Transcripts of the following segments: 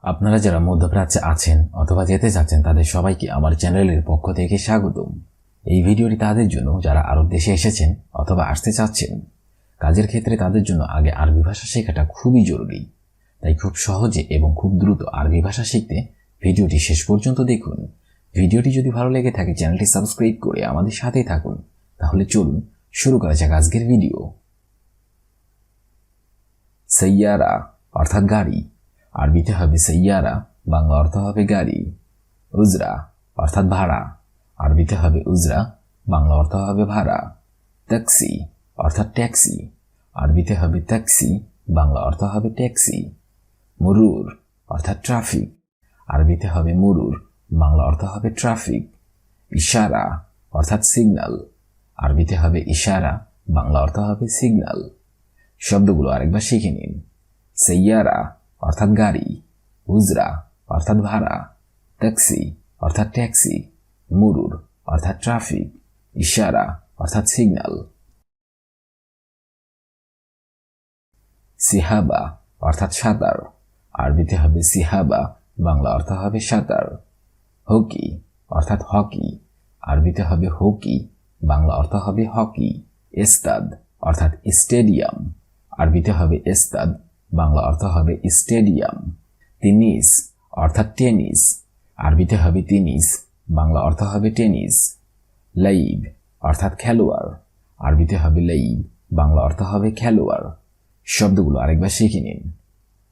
আপনারা যারা মধ্যপ্রাচ্যে আছেন অথবা যেতে চাচ্ছেন তাদের সবাইকে আমার চ্যানেলের পক্ষ থেকে স্বাগতম। এই ভিডিওটি তাদের জন্য যারা আরব দেশে এসেছেন অথবা আসতে চাচ্ছেন। কাজের ক্ষেত্রে তাদের জন্য আগে আরবি ভাষা শেখাটা খুবই জরুরি। তাই খুব সহজে এবং খুব দ্রুত আরবি ভাষা শিখতে ভিডিওটি শেষ পর্যন্ত দেখুন। ভিডিওটি যদি ভালো লেগে থাকে চ্যানেলটি সাবস্ক্রাইব করে আমাদের সাথেই থাকুন। তাহলে চলুন শুরু করা যাক আজকের ভিডিও। সাইয়ারা অর্থাৎ গাড়ি, আরবিতে হবে সাইয়ারা, বাংলা অর্থ হবে গাড়ি। উজরা অর্থাৎ ভাড়া, আরবিতে হবে উজরা, বাংলা অর্থ হবে ভাড়া। ট্যাক্সি অর্থাৎ ট্যাক্সি, আরবিতে হবে ট্যাক্সি, বাংলা অর্থ হবে ট্যাক্সি। মুরুর অর্থাৎ ট্রাফিক, আরবিতে হবে মুরুর, বাংলা অর্থ হবে ট্রাফিক। ইশারা অর্থাৎ সিগন্যাল, আরবিতে হবে ইশারা, বাংলা অর্থ হবে সিগন্যাল। শব্দগুলো আরেকবার শিখে নিন। সাইয়ারা অর্থাৎ গাড়ি, উজরা অর্থাৎ ভাড়া, ট্যাক্সি অর্থাৎ ট্যাক্সি, মুরুর অর্থাৎ ট্রাফিক, ইশারা অর্থাৎ সিগন্যাল। সিহাবা অর্থাৎ সাঁতার, আরবিতে হবে সিহাবা, বাংলা অর্থ হবে সাঁতার। হকি অর্থাৎ হকি, আরবিতে হবে হকি, বাংলা অর্থ হবে হকি। ইস্তাদ অর্থাৎ স্টেডিয়াম, আরবিতে হবে ইস্তাদ, বাংলা অর্থ হবে স্টেডিয়াম। টেনিস অর্থাৎ টেনিস, আরবিতে হবে টেনিস, বাংলা অর্থ হবে টেনিস। লাইব অর্থাৎ খেলোয়াড়, আরবিতে হবে লাইব, বাংলা অর্থ হবে খেলোয়াড়। শব্দগুলো আরেকবার শিখে নিন।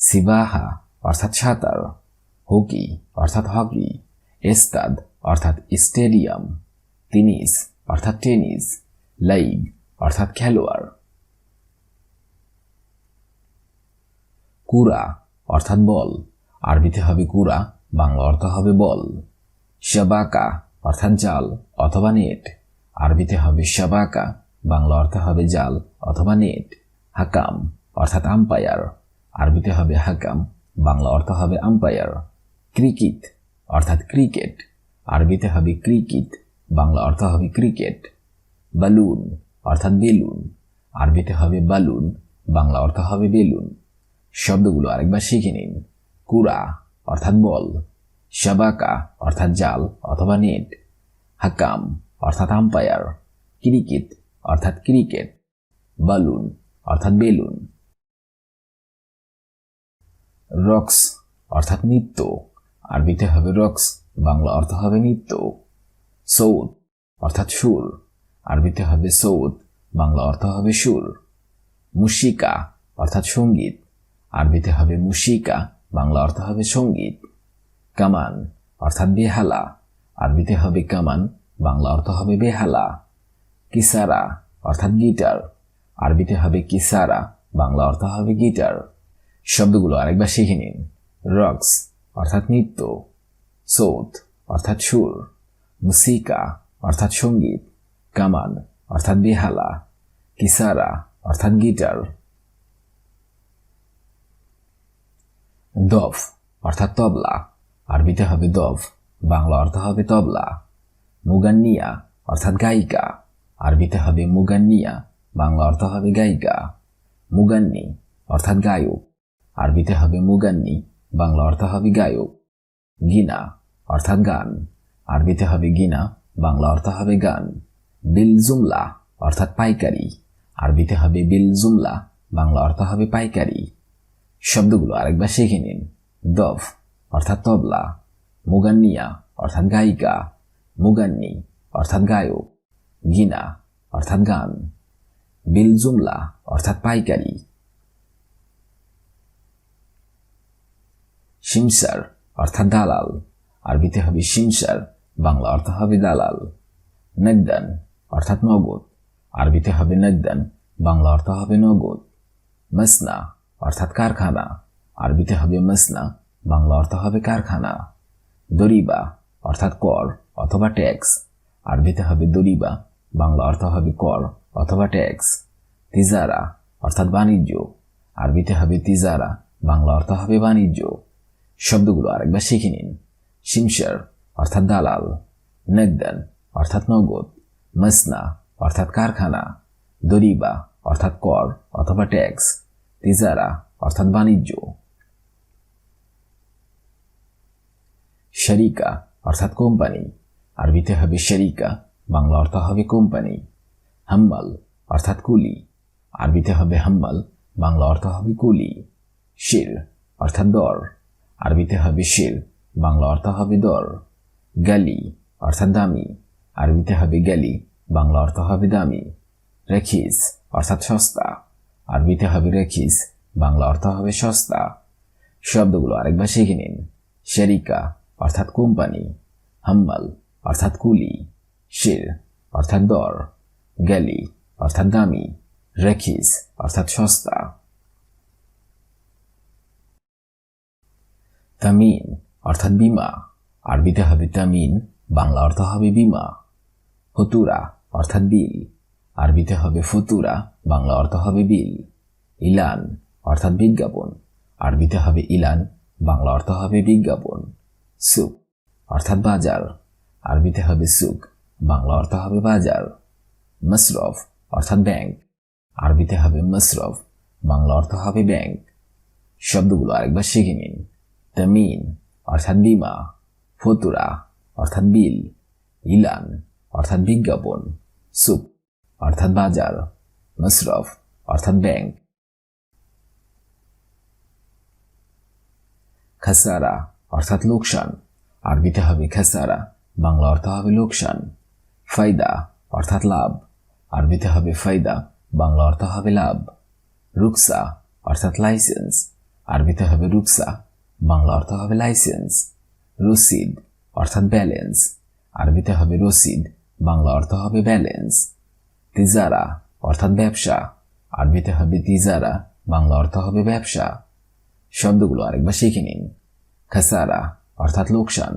সিবাহা অর্থাৎ সাঁতার, হকি অর্থাৎ হকি, ইস্তাদ অর্থাৎ স্টেডিয়াম, টেনিস অর্থাৎ টেনিস, লাইব অর্থাৎ খেলোয়াড়। কুরা অর্থাৎ বল, আরবিতে হবে কুরা, বাংলা অর্থ হবে বল। শাবাকা অর্থাৎ জাল অথবা নেট, আরবিতে হবে শাবাকা, বাংলা অর্থ হবে জাল অথবা নেট। হাকাম অর্থাৎ আম্পায়ার, আরবিতে হবে হাকাম, বাংলা অর্থ হবে আম্পায়ার। ক্রিকেট অর্থাৎ ক্রিকেট, আরবিতে হবে ক্রিকেট, বাংলা অর্থ হবে ক্রিকেট। বালুন অর্থাৎ বেলুন, আরবিতে হবে বালুন, বাংলা অর্থ হবে বেলুন। শব্দগুলো আরেকবার শিখে নিন। কুরা অর্থাৎ বল, শাবাকা অর্থাৎ জাল অথবা নেট, হাকাম অর্থাৎ আম্পায়ার, ক্রিকেট অর্থাৎ ক্রিকেট, বালুন অর্থাৎ বেলুন। রক্স অর্থাৎ নৃত্য, আরবিতে হবে রক্স, বাংলা অর্থ হবে নৃত্য। সৌদ অর্থাৎ সুর, আরবিতে হবে সৌদ, বাংলা অর্থ হবে সুর। মুশিকা অর্থাৎ সঙ্গীত, আরবিতে হবে মুশিকা, বাংলা অর্থ হবে সঙ্গীত। কামান অর্থাৎ বেহালা, আরবিতে হবে কামান, বাংলা অর্থ হবে বেহালা। কিসারা অর্থাৎ গিটার, আরবিতে হবে কিসারা, বাংলা অর্থ হবে গিটার। শব্দগুলো আরেকবার শিখে নিন। রক্স অর্থাৎ নৃত্য, সৌত অর্থাৎ সুর, মুসিকা অর্থাৎ সঙ্গীত, কামান অর্থাৎ বেহালা, কিসারা অর্থাৎ গিটার। দফ অর্থাৎ তবলা, আরবিতে হবে দফ, বাংলা অর্থ হবে তবলা। মুগান্নিয়া অর্থাৎ গায়িকা, আরবিতে হবে মুগান্নিয়া, বাংলা অর্থ হবে গায়িকা। মুগান্নি অর্থাৎ গায়ক, আরবিতে হবে মুগান্নি, বাংলা অর্থ হবে গায়ক। গিনা অর্থাৎ গান, আরবিতে হবে গিনা, বাংলা অর্থ হবে গান। বিল জুমলা অর্থাৎ পাইকারি, আরবিতে হবে বিল জুমলা, বাংলা অর্থ হবে পাইকারি। শব্দগুলো আরেকবার শিখে নিন। দফ অর্থাৎ তবলা, মুগান্নিয়া অর্থাৎ গায়িকা, মুগান্নি অর্থাৎ গায়ক, গিনা অর্থাৎ গান, বিল জুমলা অর্থাৎ পাইকারি। শিমসার অর্থাৎ দালাল, আরবিতে হবে শিমসার, বাংলা অর্থ হবে দালাল। নগদান অর্থাৎ নগদ, আরবিতে হবে নগদান, বাংলা অর্থ হবে নগদ। মসনা অর্থাৎ কারখানা, আরবিতে হবে মসনা, বাংলা অর্থ হবে কারখানা। দরিবা অর্থাৎ কর অথবা ট্যাক্স, আরবিতে হবে দরিবা, বাংলা অর্থ হবে কর অথবা ট্যাক্স। তিজারা অর্থাৎ বাণিজ্য, আরবিতে হবে তিজারা, বাংলা অর্থ হবে বাণিজ্য। শব্দগুলো আরেকবার শিখে নিন। শিমসার অর্থাৎ দালাল, নগদান অর্থাৎ নগদ, মসনা অর্থাৎ কারখানা, দরিবা অর্থাৎ কর অথবা ট্যাক্স, তিজারা অর্থাৎ বাণিজ্য। শরিকা অর্থাৎ কোম্পানি, আরবিতে হবে শরিকা, বাংলা অর্থ হবে কোম্পানি। হাম্মাল অর্থাৎ কুলি, আরবিতে হবে হাম্মাল, বাংলা অর্থ হবে কুলি। শির অর্থাৎ দর, আরবিতে হবে শির, বাংলা অর্থ হবে দর। গালি অর্থাৎ দামি, আরবিতে হবে গালি, বাংলা অর্থ হবে দামি। রেখিস অর্থাৎ সস্তা, আরবিতে হবে রেখিস, বাংলা অর্থ হবে সস্তা। শব্দগুলো আরেকবার শিখে নিন। শরিকা অর্থাৎ কোম্পানি, হাম্মাল অর্থাৎ কুলি, শির অর্থাৎ দর, গালি অর্থাৎ দামি, রেখিস অর্থাৎ সস্তা। তামিন অর্থাৎ বিমা, আরবিতে হবে তামিন, বাংলা অর্থ হবে বিমা। ফতুরা অর্থাৎ বিল, আরবিতে হবে ফতুরা, বাংলা অর্থ হবে বিল। ইলান অর্থাৎ বিজ্ঞাপন, আরবিতে হবে ইলান, বাংলা অর্থ হবে বিজ্ঞাপন। সুক অর্থাৎ বাজার, আরবিতে হবে সুক, বাংলা অর্থ হবে বাজার। মসরফ অর্থাৎ ব্যাংক, আরবিতে হবে মসরফ, বাংলা অর্থ হবে ব্যাংক। শব্দগুলো আরেকবার শিখে নিন। তামিন অর্থাৎ বিমা, ফতুরা অর্থাৎ বিল, ইলান অর্থাৎ বিজ্ঞাপন, সুক অর্থাৎ বাজার, মসরফ অর্থাৎ ব্যাংক। খাসারা অর্থাৎ লোকসান, আরবিতে হবে খাসারা, বাংলা অর্থ হবে লোকসান। ফায়দা অর্থাৎ লাভ, আরবিতে হবে ফায়দা, বাংলা অর্থ হবে লাভ। রুকসা অর্থাৎ লাইসেন্স, আরবিতে হবে রুকসা, বাংলা অর্থ হবে লাইসেন্স। রসিদ অর্থাৎ ব্যালেন্স, আরবিতে হবে রসিদ, বাংলা অর্থ হবে ব্যালেন্স। তিজারা অর্থাৎ ব্যবসা, আরবিতে হবে তিজারা, বাংলা অর্থ হবে ব্যবসা। শব্দগুলো আরেকবার শিখে নিন। খাসারা অর্থাৎ লোকসান,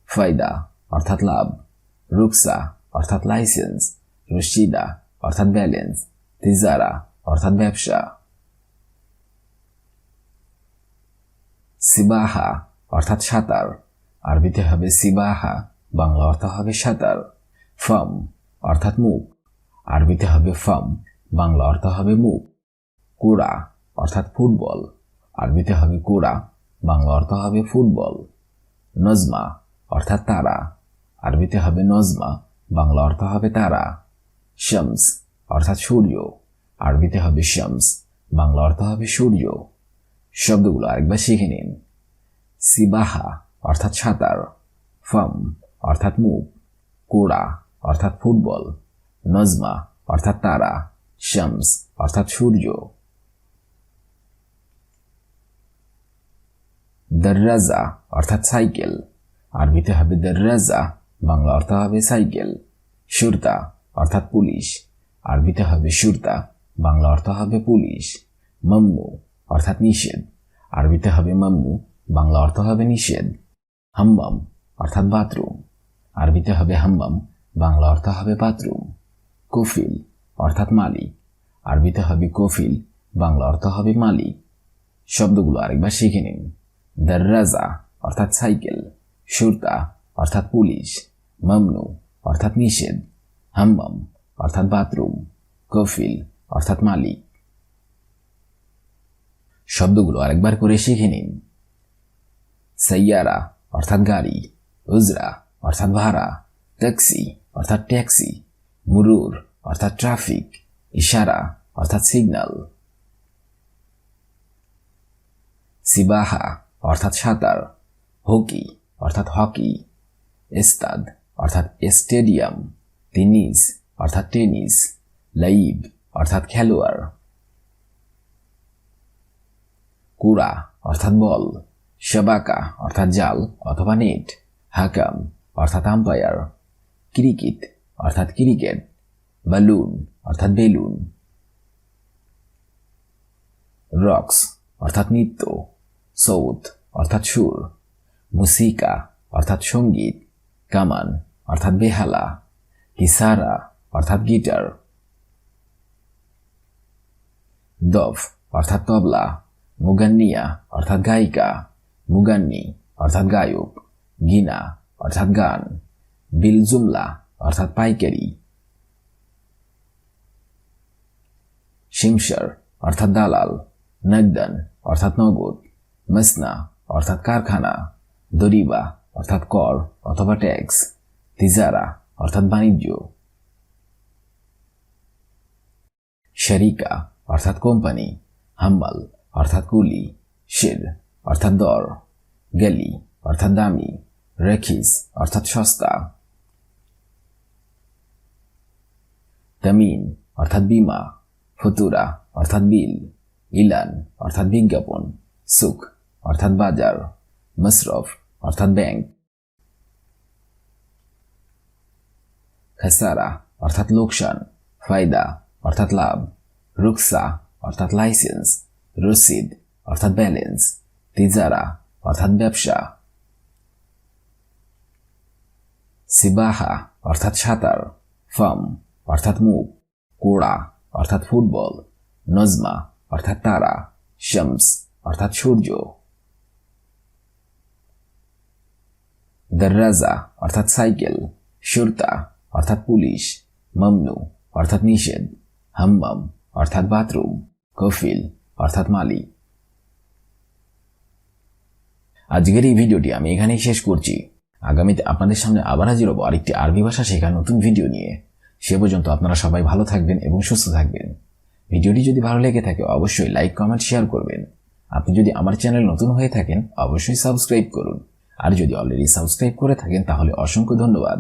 ফায়দা অর্থাৎ লাভ, রুকসা অর্থাৎ লাইসেন্স, রসিদা অর্থাৎ ব্যালেন্স, তিজারা অর্থাৎ ব্যবসা। সিবাহা অর্থাৎ সাঁতার, আরবিতে হবে সিবাহা, বাংলা অর্থ হবে সাঁতার। ফাম অর্থাৎ মুখ, আরবিতে হবে ফাম, বাংলা অর্থ হবে মুখ। কোরা অর্থাৎ ফুটবল, আরবিতে হবে কোরা, বাংলা অর্থ হবে ফুটবল। নজমা অর্থাৎ তারা, আরবিতে হবে নজমা, বাংলা অর্থ হবে তারা। শামস অর্থাৎ সূর্য, আরবিতে হবে শামস, বাংলা অর্থ হবে সূর্য। শব্দগুলো আরেকবার শিখে নিন। সিবাহা অর্থাৎ সাঁতার, ফাম অর্থাৎ মুখ, কোরা অর্থাৎ ফুটবল, নজমা অর্থাৎ তারা, শামস অর্থাৎ সূর্য। দররাজা অর্থাৎ সাইকেল, আরবিতে হবে দররাজা, বাংলা অর্থ হবে সাইকেল। শুরতা অর্থাৎ পুলিশ, আরবিতে হবে শুরতা, বাংলা অর্থ হবে পুলিশ। মামনু অর্থাৎ নিষেধ, আরবিতে হবে মামনু, বাংলা অর্থ হবে নিষেধ। হাম্মাম অর্থাৎ বাথরুম, আরবিতে হবে হাম্মাম, বাংলা অর্থ হবে বাথরুম। কফিল অর্থাৎ মালিক, আরবিতে হবে কফিল, বাংলা অর্থ হবে মালিক। শব্দগুলো আরেকবার শিখে নিন। দররাজা অর্থাৎ সাইকেল, শুরতা অর্থাৎ পুলিশ, মামনু অর্থাৎ নিষেধ, হাম্মাম অর্থাৎ বাথরুম, কফিল অর্থাৎ মালিক। শব্দগুলো আরেকবার করে শিখে নিন। সাইয়ারা অর্থাৎ গাড়ি, উজরা অর্থাৎ ভাড়া, ট্যাক্সি অর্থাৎ ট্যাক্সি, মুরুর অর্থাৎ ট্রাফিক, ইশারা অর্থাৎ সিগন্যাল। সিবাহা অর্থাৎ সাঁতার, হকি অর্থাৎ হকি, এস্তাদ অর্থাৎ স্টেডিয়াম, টেনিস অর্থাৎ টেনিস, লাইব অর্থাৎ খেলোয়াড়। কুরা অর্থাৎ বল, শাবাকা অর্থাৎ জাল অথবা নেট, হাকাম অর্থাৎ আম্পায়ার, ক্রিকেট অর্থাৎ ক্রিকেট, বালুন অর্থাৎ বেলুন। রক্স অর্থাৎ নৃত্য, সৌত অর্থাৎ সুর, মুসিকা অর্থাৎ সঙ্গীত, কামান অর্থাৎ বেহালা, কিসারা অর্থাৎ গিটার। দফ অর্থাৎ তবলা, মুগান্নিয়া অর্থাৎ গায়িকা, মুগান্নি অর্থাৎ গায়ক, গিনা অর্থাৎ গান, বিল জুমলা অর্থাৎ পাইকারি। শিমশার অর্থাৎ দালাল, নগদান অর্থাৎ নগদ, মসনা অর্থাৎ কারখানা, দরিবা অর্থাৎ কর অথবা ট্যাক্স, তিজারা অর্থাৎ বাণিজ্য, শরিকা অর্থাৎ কোম্পানি, হাম্মাল অর্থাৎ কুলি, শির অর্থাৎ দর, গলি অর্থাৎ দামি, রেখিস অর্থাৎ সস্তা, তামিন অর্থাৎ বিমা, ফতুরা অর্থাৎ বিল, ইলান অর্থাৎ বিজ্ঞাপন, সুক অর্থাৎ বাজার, মসরফ অর্থাৎ ব্যাংক, খাসারা অর্থাৎ লোকসান, ফায়দা অর্থাৎ লাভ, রুকসা অর্থাৎ লাইসেন্স, রসিদ অর্থাৎ ব্যালেন্স, তিজারা অর্থাৎ ব্যবসা, সিবাহা অর্থাৎ সাঁতার, ফাম অর্থাৎ মুখ, কোড়া অর্থাৎ ফুটবল, নজমা অর্থাৎ তারা, শামস অর্থাৎ সূর্য, দররাজা অর্থাৎ সাইকেল, শুরতা অর্থাৎ পুলিশ, মামনু অর্থাৎ নিষেধ, হাম্মাম অর্থাৎ বাথরুম, কফিল অর্থাৎ মালিক। আজকের এই ভিডিওটি আমি এখানেই শেষ করছি। আগামীতে আপনাদের সামনে আবার হাজির হব আরেকটি আরবি ভাষা শেখার নতুন ভিডিও নিয়ে। সে পর্যন্ত আপনারা সবাই ভালো থাকবেন এবং সুস্থ থাকবেন। ভিডিওটি যদি ভালো লেগে থাকে অবশ্যই লাইক, কমেন্ট, শেয়ার করবেন। আপনি যদি আমার চ্যানেল নতুন হয়ে থাকেন অবশ্যই সাবস্ক্রাইব করুন। আর যদি অলরেডি সাবস্ক্রাইব করে থাকেন তাহলে অসংখ্য ধন্যবাদ।